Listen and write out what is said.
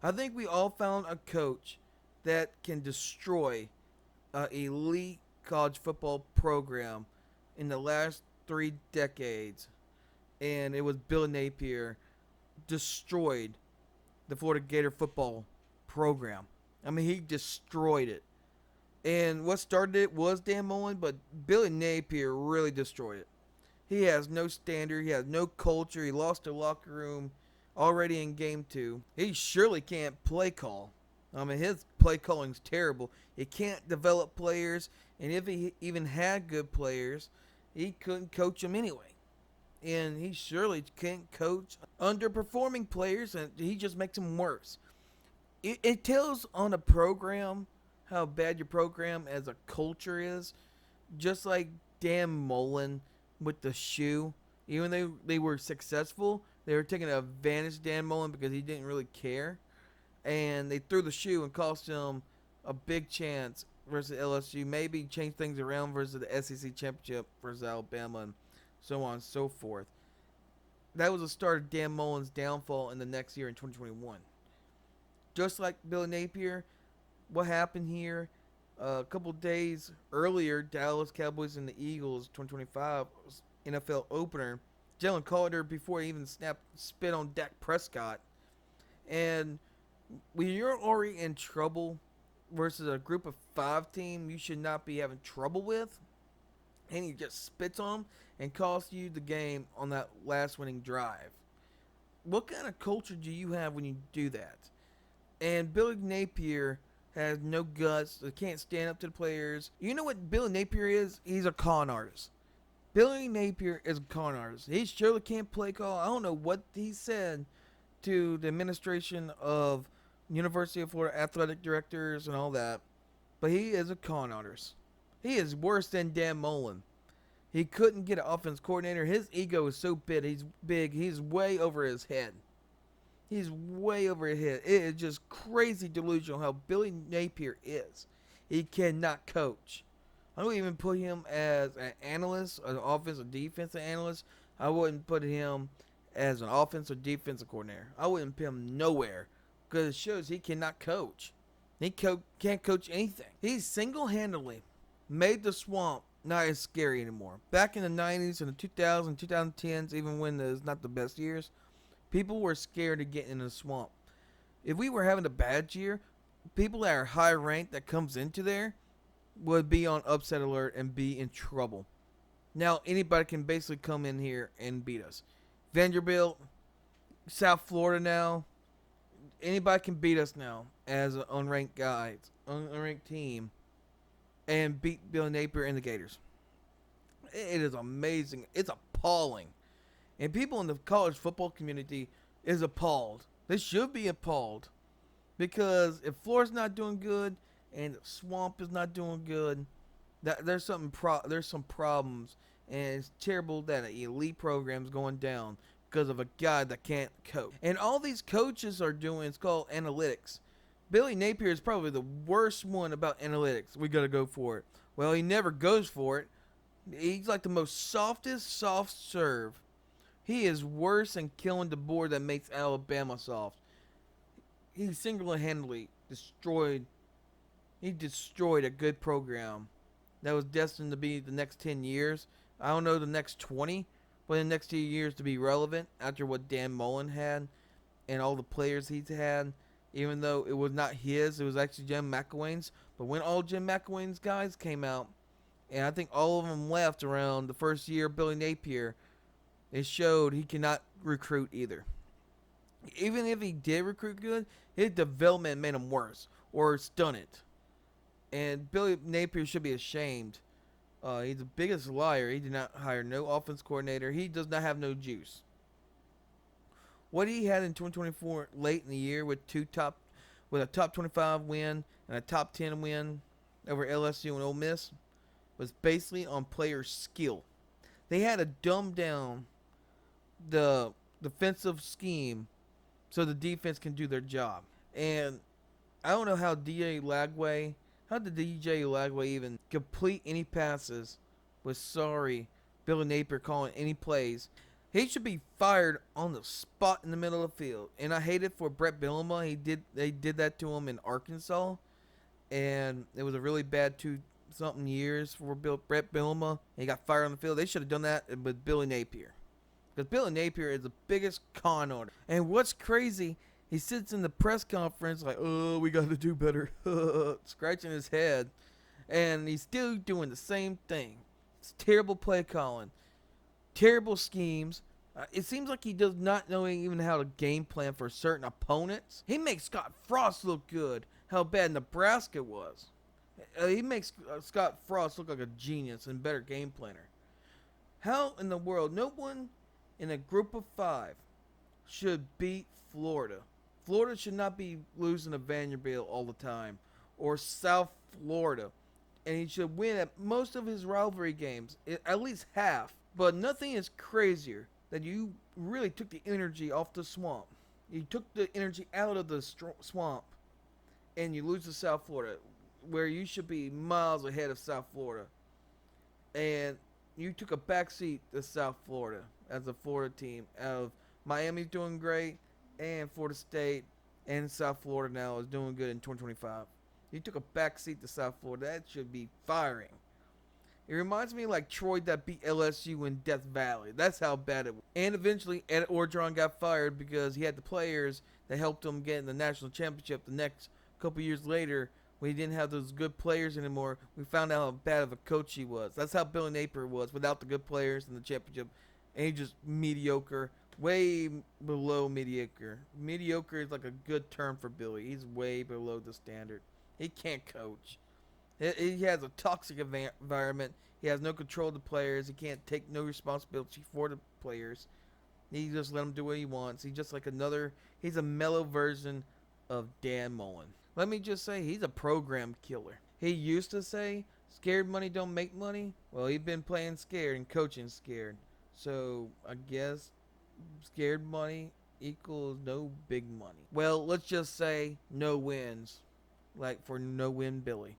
I think we all found a coach that can destroy an elite college football program in the last 3 decades, and it was Billy Napier destroyed the Florida Gator football program. I mean, he destroyed it. And what started it was Dan Mullen, but Billy Napier really destroyed it. He has no standard. He has no culture. He lost the locker room already in game two. He surely can't play call. I mean, his play calling's terrible. He can't develop players, and if he even had good players, he couldn't coach them anyway. And he surely can't coach underperforming players, and he just makes them worse. It tells on a program how bad your program as a culture is, just like Dan Mullen with the shoe. Even though they were successful, they were taking advantage of Dan Mullen because he didn't really care. And they threw the shoe and cost him a big chance versus LSU. Maybe change things around versus the SEC championship versus Alabama and so on and so forth. That was the start of Dan Mullen's downfall in the next year in 2021. Just like Billy Napier, what happened here a couple days earlier, Dallas Cowboys and the Eagles 2025 NFL opener. Jalen Carter before he even spit on Dak Prescott. And when you're already in trouble versus a group of 5 team you should not be having trouble with, and he just spits on them and costs you the game on that last winning drive. What kind of culture do you have when you do that? And Billy Napier has no guts. They can't stand up to the players. You know what Billy Napier is? He's a con artist. Billy Napier is a con artist. He surely can't play call. I don't know what he said to the administration of University of Florida athletic directors and all that, but he is a con artist. He is worse than Dan Mullen. He couldn't get an offense coordinator. His ego is so big. He's way over his head. He's way over his head. It is just crazy delusional how Billy Napier is. He cannot coach. I don't even put him as an analyst, an offensive defensive analyst. I wouldn't put him as an offensive defensive coordinator. I wouldn't put him nowhere because it shows he cannot coach. He can't coach anything. He single-handedly made the swamp not as scary anymore. Back in the 90s and the 2000s, 2010s, even when it was not the best years, people were scared to get in the swamp. If we were having a bad year, people that are high ranked that comes into there would be on upset alert and be in trouble. Now anybody can basically come in here and beat us. Vanderbilt, South Florida now, anybody can beat us now as an unranked team, and beat Billy Napier and the Gators. It is amazing. It's appalling. And people in the college football community is appalled. They should be appalled. Because if Florida's not doing good and the swamp is not doing good, there's some problems. And it's terrible that an elite program is going down because of a guy that can't coach. And all these coaches are doing is called analytics. Billy Napier is probably the worst one about analytics. We got to go for it. Well, he never goes for it. He's like the most soft serve. He is worse than killing the board that makes Alabama soft. He single-handedly destroyed a good program that was destined to be the next 10 years. I don't know the next 20, but in the next 2 years to be relevant after what Dan Mullen had and all the players he's had. Even though it was not his, it was actually Jim McElwain's. But when all Jim McElwain's guys came out, and I think all of them left around the first year of Billy Napier, it showed he cannot recruit either. Even if he did recruit good, his development made him worse or stun it. And Billy Napier should be ashamed. He's the biggest liar. He did not hire no offense coordinator. He does not have no juice. What he had in 2024 late in the year with a top 25 win and a top 10 win over LSU and Ole Miss was basically on player skill. They had to dumb down the defensive scheme so the defense can do their job. And I don't know how did DJ Lagway even complete any passes with Billy Napier calling any plays. He should be fired on the spot in the middle of the field. And I hate it for Brett Bielema. They did that to him in Arkansas, and it was a really bad 2 something years for Brett Bielema. He got fired on the field. They should have done that with Billy Napier, because Billy Napier is the biggest con artist. And what's crazy, he sits in the press conference like, "Oh, we got to do better," scratching his head, and he's still doing the same thing. It's terrible play calling, terrible schemes. It seems like he does not know even how to game plan for certain opponents. He makes Scott Frost look good. How bad Nebraska was. He makes Scott Frost look like a genius and better game planner. How in the world no one in a group of 5 should beat Florida? Florida should not be losing to Vanderbilt all the time, or South Florida. And he should win at most of his rivalry games, at least half. But nothing is crazier than you really took the energy off the swamp. You took the energy out of the swamp, and you lose to South Florida, where you should be miles ahead of South Florida. And you took a backseat to South Florida as a Florida team. Of Miami's doing great, and Florida State and South Florida now is doing good in 2025. You took a backseat to South Florida. That should be firing. It reminds me like Troy that beat LSU in Death Valley. That's how bad it was. And eventually, Ed Orgeron got fired because he had the players that helped him get in the national championship the next couple years later. When he didn't have those good players anymore, we found out how bad of a coach he was. That's how Billy Napier was without the good players in the championship. And he's just mediocre, way below mediocre. Mediocre is like a good term for Billy. He's way below the standard. He can't coach. He has a toxic environment. He has no control of the players. He can't take no responsibility for the players. He just let them do what he wants. He's a mellow version of Dan Mullen. Let me just say, he's a program killer. He used to say, scared money don't make money. Well, he's been playing scared and coaching scared. So, I guess scared money equals no big money. Well, let's just say no wins. Like for no win Billy.